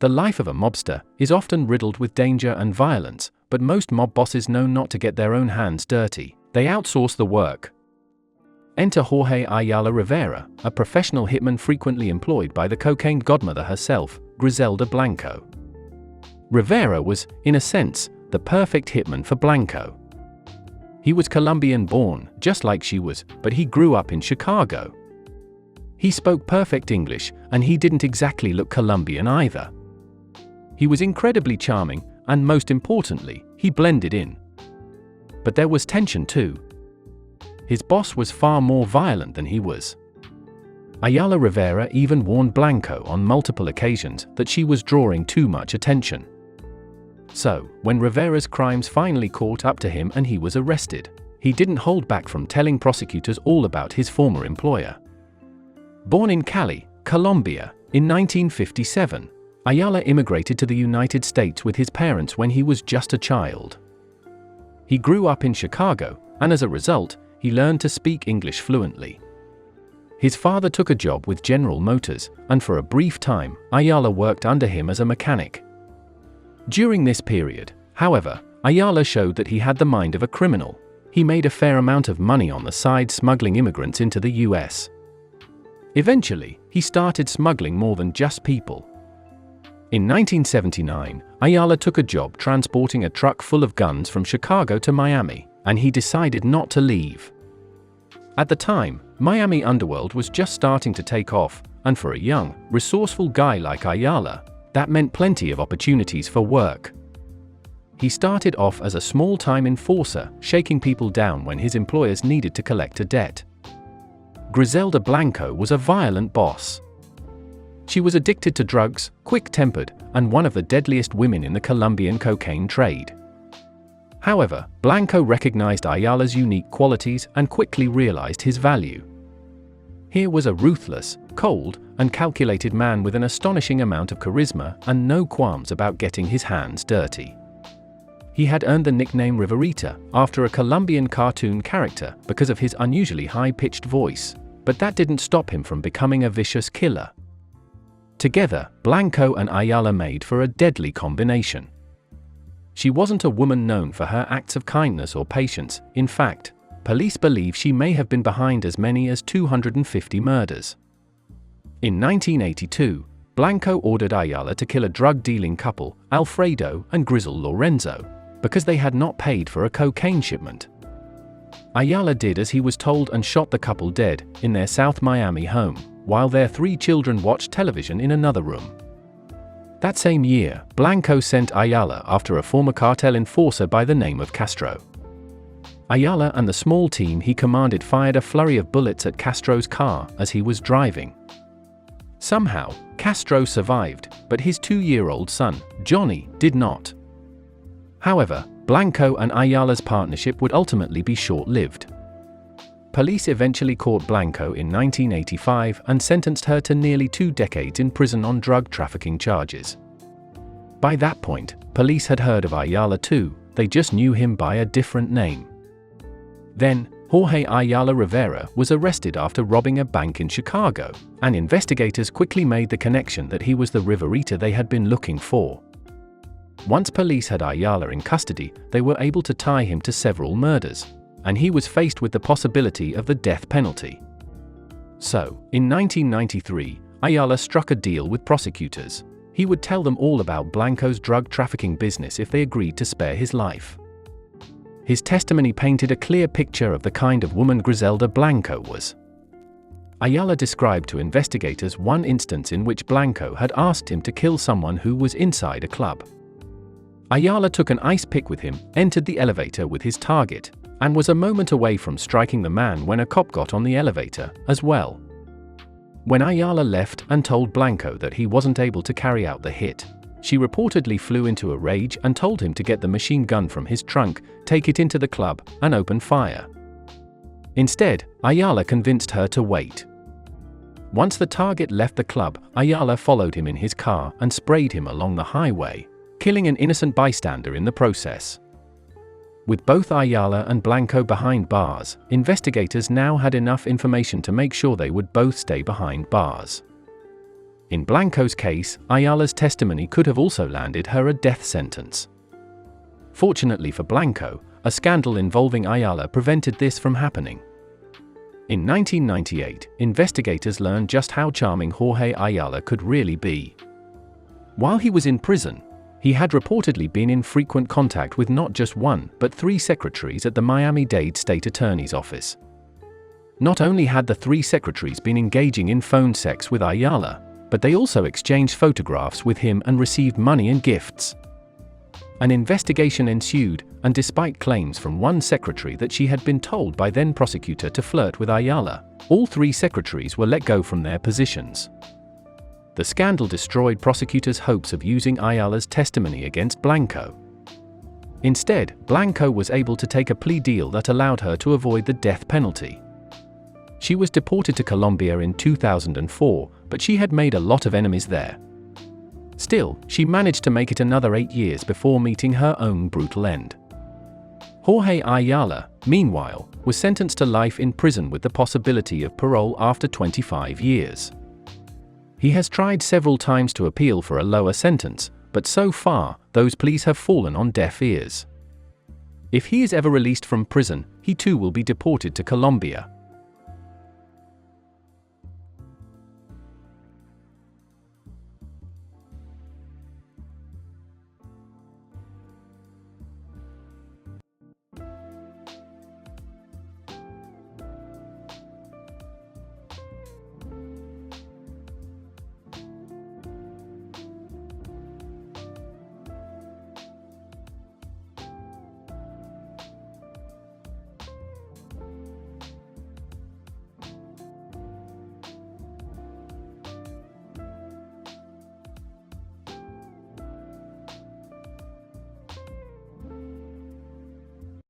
The life of a mobster is often riddled with danger and violence, but most mob bosses know not to get their own hands dirty. They outsource the work. Enter Jorge Ayala-Rivera, a professional hitman frequently employed by the cocaine godmother herself, Griselda Blanco. Rivera was, in a sense, the perfect hitman for Blanco. He was Colombian-born, just like she was, but he grew up in Chicago. He spoke perfect English, and he didn't exactly look Colombian either. He was incredibly charming, and most importantly, he blended in. But there was tension too. His boss was far more violent than he was. Ayala-Rivera even warned Blanco on multiple occasions that she was drawing too much attention. So, when Rivera's crimes finally caught up to him and he was arrested, he didn't hold back from telling prosecutors all about his former employer. Born in Cali, Colombia, in 1957, Ayala immigrated to the United States with his parents when he was just a child. He grew up in Chicago, and as a result, he learned to speak English fluently. His father took a job with General Motors, and for a brief time, Ayala worked under him as a mechanic. During this period, however, Ayala showed that he had the mind of a criminal. He made a fair amount of money on the side smuggling immigrants into the US. Eventually, he started smuggling more than just people. In 1979, Ayala took a job transporting a truck full of guns from Chicago to Miami, and he decided not to leave. At the time, Miami underworld was just starting to take off, and for a young, resourceful guy like Ayala, that meant plenty of opportunities for work. He started off as a small-time enforcer, shaking people down when his employers needed to collect a debt. Griselda Blanco was a violent boss. She was addicted to drugs, quick-tempered, and one of the deadliest women in the Colombian cocaine trade. However, Blanco recognized Ayala's unique qualities and quickly realized his value. Here was a ruthless, cold, and calculated man with an astonishing amount of charisma and no qualms about getting his hands dirty. He had earned the nickname Riverita after a Colombian cartoon character because of his unusually high-pitched voice, but that didn't stop him from becoming a vicious killer. Together, Blanco and Ayala made for a deadly combination. She wasn't a woman known for her acts of kindness or patience. In fact, police believe she may have been behind as many as 250 murders. In 1982, Blanco ordered Ayala to kill a drug-dealing couple, Alfredo and Griselda Lorenzo, because they had not paid for a cocaine shipment. Ayala did as he was told and shot the couple dead in their South Miami home, while their 3 children watched television in another room. That same year, Blanco sent Ayala after a former cartel enforcer by the name of Castro. Ayala and the small team he commanded fired a flurry of bullets at Castro's car as he was driving. Somehow, Castro survived, but his 2-year-old son, Johnny, did not. However, Blanco and Ayala's partnership would ultimately be short-lived. Police eventually caught Blanco in 1985 and sentenced her to nearly 2 decades in prison on drug trafficking charges. By that point, police had heard of Ayala too, they just knew him by a different name. Then, Jorge Ayala-Rivera was arrested after robbing a bank in Chicago, and investigators quickly made the connection that he was the Riverita they had been looking for. Once police had Ayala in custody, they were able to tie him to several murders, and he was faced with the possibility of the death penalty. So, in 1993, Ayala struck a deal with prosecutors. He would tell them all about Blanco's drug trafficking business if they agreed to spare his life. His testimony painted a clear picture of the kind of woman Griselda Blanco was. Ayala described to investigators one instance in which Blanco had asked him to kill someone who was inside a club. Ayala took an ice pick with him, entered the elevator with his target, and was a moment away from striking the man when a cop got on the elevator, as well. When Ayala left and told Blanco that he wasn't able to carry out the hit, she reportedly flew into a rage and told him to get the machine gun from his trunk, take it into the club, and open fire. Instead, Ayala convinced her to wait. Once the target left the club, Ayala followed him in his car and sprayed him along the highway, killing an innocent bystander in the process. With both Ayala and Blanco behind bars, investigators now had enough information to make sure they would both stay behind bars. In Blanco's case, Ayala's testimony could have also landed her a death sentence. Fortunately for Blanco, a scandal involving Ayala prevented this from happening. In 1998, investigators learned just how charming Jorge Ayala could really be. While he was in prison, he had reportedly been in frequent contact with not just one, but 3 secretaries at the Miami-Dade State Attorney's Office. Not only had the 3 secretaries been engaging in phone sex with Ayala, but they also exchanged photographs with him and received money and gifts. An investigation ensued, and despite claims from one secretary that she had been told by then prosecutor to flirt with Ayala, all 3 secretaries were let go from their positions. The scandal destroyed prosecutors' hopes of using Ayala's testimony against Blanco. Instead, Blanco was able to take a plea deal that allowed her to avoid the death penalty. She was deported to Colombia in 2004, but she had made a lot of enemies there. Still, she managed to make it another 8 years before meeting her own brutal end. Jorge Ayala, meanwhile, was sentenced to life in prison with the possibility of parole after 25 years. He has tried several times to appeal for a lower sentence, but so far, those pleas have fallen on deaf ears. If he is ever released from prison, he too will be deported to Colombia.